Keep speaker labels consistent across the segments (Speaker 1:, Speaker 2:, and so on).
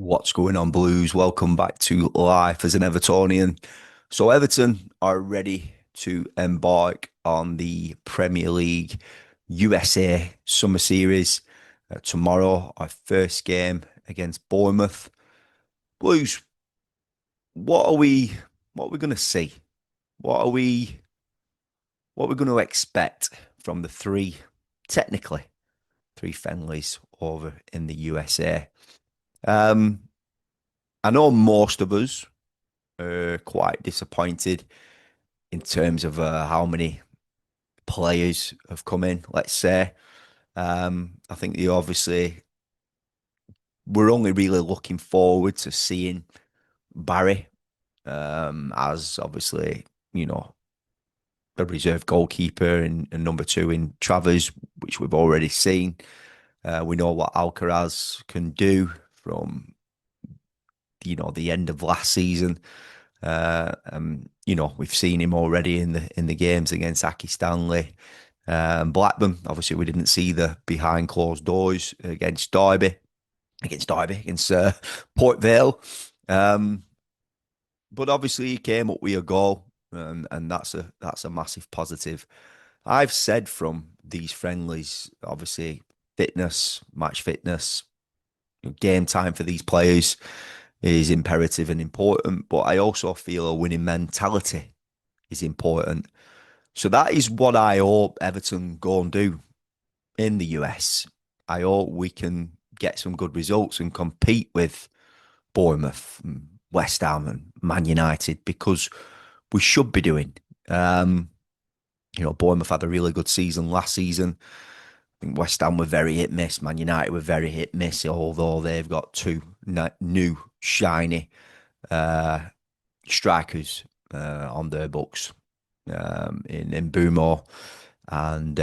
Speaker 1: What's going on, Blues? Welcome back to Life as an Evertonian. So, Everton are ready to embark on the Premier League USA Summer Series tomorrow. Our first game against Bournemouth. Blues, what are we? What are we going to see? What are we? What are we going to expect from the technically three friendlies over in the USA? Um, I know most of us quite disappointed in terms of how many players have come in, let's say. I think they obviously we're only really looking forward to seeing Barry as obviously, you know, a reserve goalkeeper and number two in Travers, which we've already seen. We know what Alcaraz can do from, the end of last season. We've seen him already in the games against Aki Stanley, Blackburn. Obviously, we didn't see the behind closed doors against Port Vale. Um, but obviously, he came up with a goal, and that's a massive positive. I've said from these friendlies, obviously, match fitness, game time for these players is imperative and important, but I also feel a winning mentality is important. So that is what I hope Everton go and do in the US. I hope we can get some good results and compete with Bournemouth, and West Ham, and Man United because we should be doing. Um, Bournemouth had a really good season last season. I think West Ham were very hit miss. Man United were very hit miss, although they've got two new shiny uh, strikers on their books in Bumo and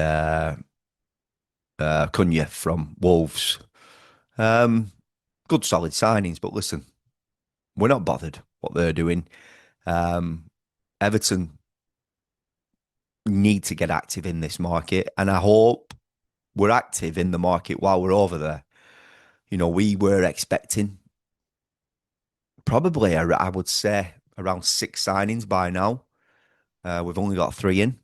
Speaker 1: Cunha from Wolves. Um, Good solid signings, but listen, we're not bothered what they're doing. Um, Everton need to get active in this market, and I hope we're active in the market while we're over there. We were expecting probably, I would say, around six signings by now. We've only got three in.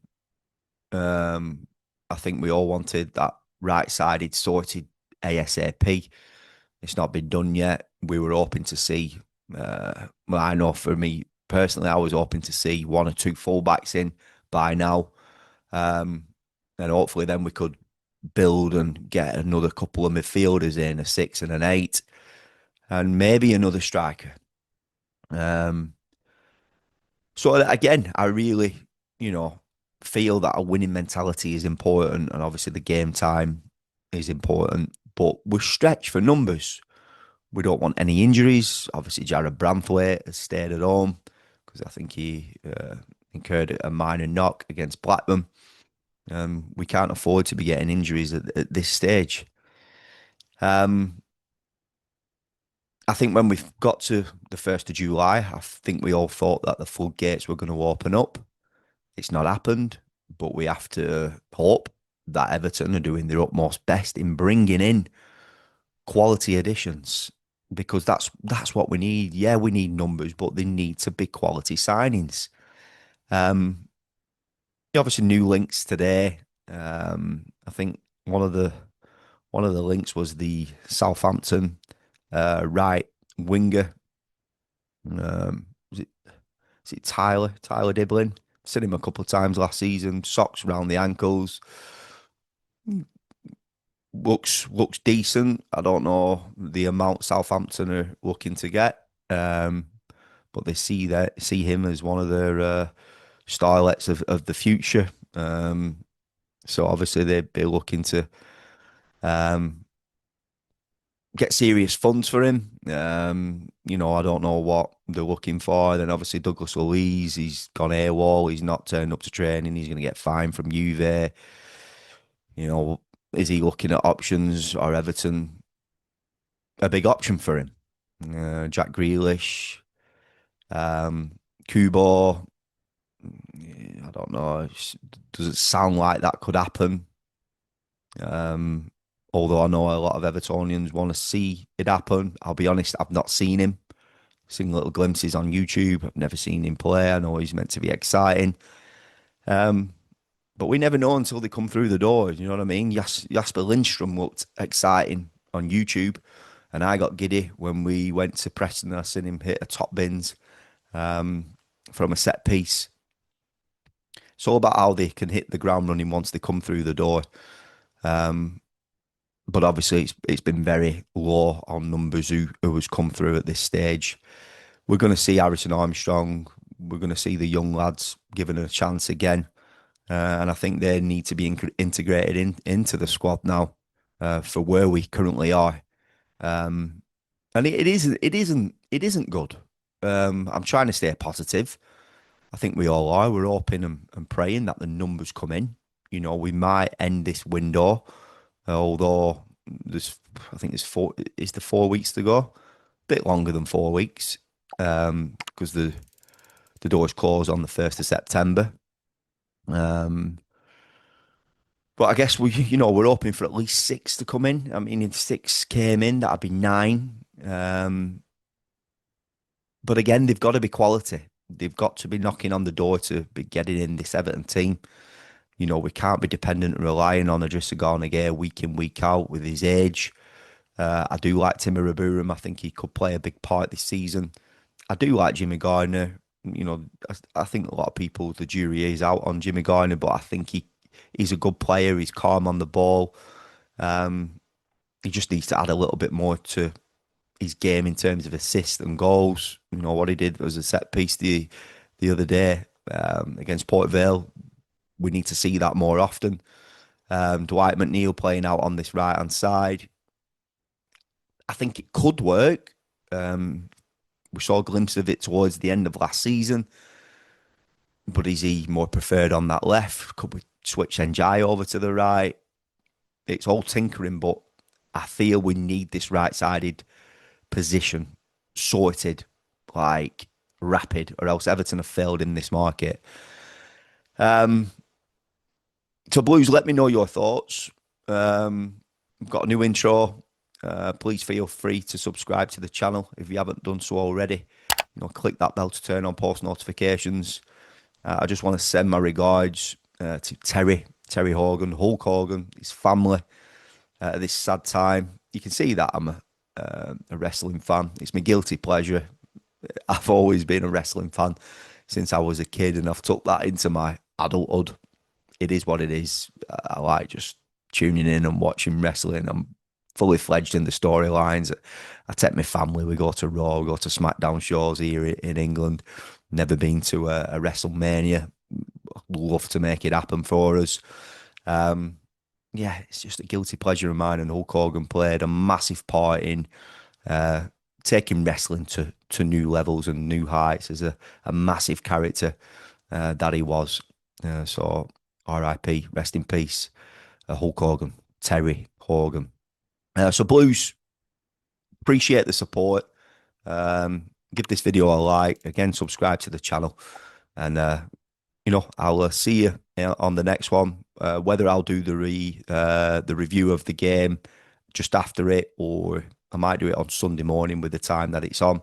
Speaker 1: Um, I think we all wanted that right-sided sorted ASAP. It's not been done yet. We were hoping to see. Well, I know for me personally, I was hoping to see one or two fullbacks in by now, um, and hopefully then we could build and get another couple of midfielders in, a six and an eight, and maybe another striker. Um, So again, I really, feel that a winning mentality is important, and obviously the game time is important. But we're stretched for numbers. We don't want any injuries. Obviously, Jared Branthwaite has stayed at home because I think he incurred a minor knock against Blackburn. We can't afford to be getting injuries at this stage. Um, I think when we've got to the 1st of July, I think we all thought that the floodgates were going to open up. It's not happened, but we have to hope that Everton are doing their utmost best in bringing in quality additions because that's what we need. Yeah, we need numbers, but they need to be quality signings. Um, Obviously new links today. I think one of the links was the Southampton right winger. Was it Tyler Diblin? Seen him a couple of times last season. Socks around the ankles. Looks decent. I don't know the amount Southampton are looking to get, but they see him as one of their starlets of the future. So obviously they'd be looking to um, get serious funds for him. I don't know what they're looking for. Then obviously Douglas Luiz, he's gone AWOL. He's not turned up to training. He's going to get fined from Juve. You know, is he looking at options or Everton a big option for him? Jack Grealish, um, Kubo. I don't know. Does it sound like that could happen? Um, Although I know a lot of Evertonians want to see it happen. I'll be honest, I've not seen him. Seen little glimpses on YouTube. I've never seen him play. I know he's meant to be exciting. Um, but we never know until they come through the door. You know what I mean? Jasper Lindstrom looked exciting on YouTube, and I got giddy when we went to Preston and I seen him hit a top bins um, from a set piece. It's all about how they can hit the ground running once they come through the door. Um, but obviously, it's been very low on numbers who has come through at this stage. We're going to see Harrison Armstrong. We're going to see the young lads given a chance again. And I think they need to be integrated into the squad now for where we currently are. Um, and it isn't good. I'm trying to stay positive. I think we all are. We're hoping and praying that the numbers come in. You know, we might end this window, although I think there's 4 weeks to go, a bit longer than 4 weeks, because the doors close on the 1st of September. Um, But I guess we're hoping for at least six to come in. I mean, if six came in, that'd be nine. But again, they've got to be quality. They've got to be knocking on the door to be getting in this Everton team. You know, we can't be dependent and relying on Idrissa Gana Gueye week in, week out with his age. I do like Timur Aburam. I think he could play a big part this season. I do like Jimmy Gardner. You know, I think a lot of people, the jury is out on Jimmy Gardner, but I think he's a good player. He's calm on the ball. Um, he just needs to add a little bit more to his game in terms of assists and goals. You know, what he did was a set piece the other day against Port Vale. We need to see that more often. Dwight McNeil playing out on this right hand side. I think it could work. We saw a glimpse of it towards the end of last season. But is he more preferred on that left? Could we switch NJ over to the right? It's all tinkering, but I feel we need this right-sided position sorted, like rapid, or else Everton have failed in this market. Um, so Blues, let me know your thoughts. We've got a new intro. Please feel free to subscribe to the channel if you haven't done so already. You know, click that bell to turn on post notifications. I just want to send my regards to Terry Hogan, Hulk Hogan, his family at this sad time. You can see that I'm a wrestling fan. It's my guilty pleasure. I've always been a wrestling fan since I was a kid, and I've took that into my adulthood. It is what it is. I like just tuning in and watching wrestling. I'm fully fledged in the storylines. I take my family. We go to Raw, we go to SmackDown shows here in England. Never been to a WrestleMania. Love to make it happen for us. Yeah, it's just a guilty pleasure of mine. And Hulk Hogan played a massive part in taking wrestling to new levels and new heights as a massive character that he was. So R.I.P. Rest in peace, Hulk Hogan, Terry Hogan. So Blues, appreciate the support. Give this video a like. Again, subscribe to the channel. And, I'll see you on the next one. Whether I'll do the review of the game just after it, or I might do it on Sunday morning with the time that it's on.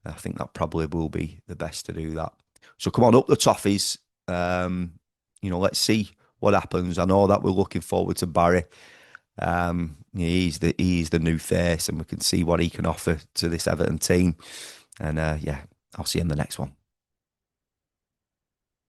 Speaker 1: I think that probably will be the best to do that. So come on, up the toffees. Let's see what happens. I know that we're looking forward to Barry. He's the new face, and we can see what he can offer to this Everton team. And I'll see you in the next one.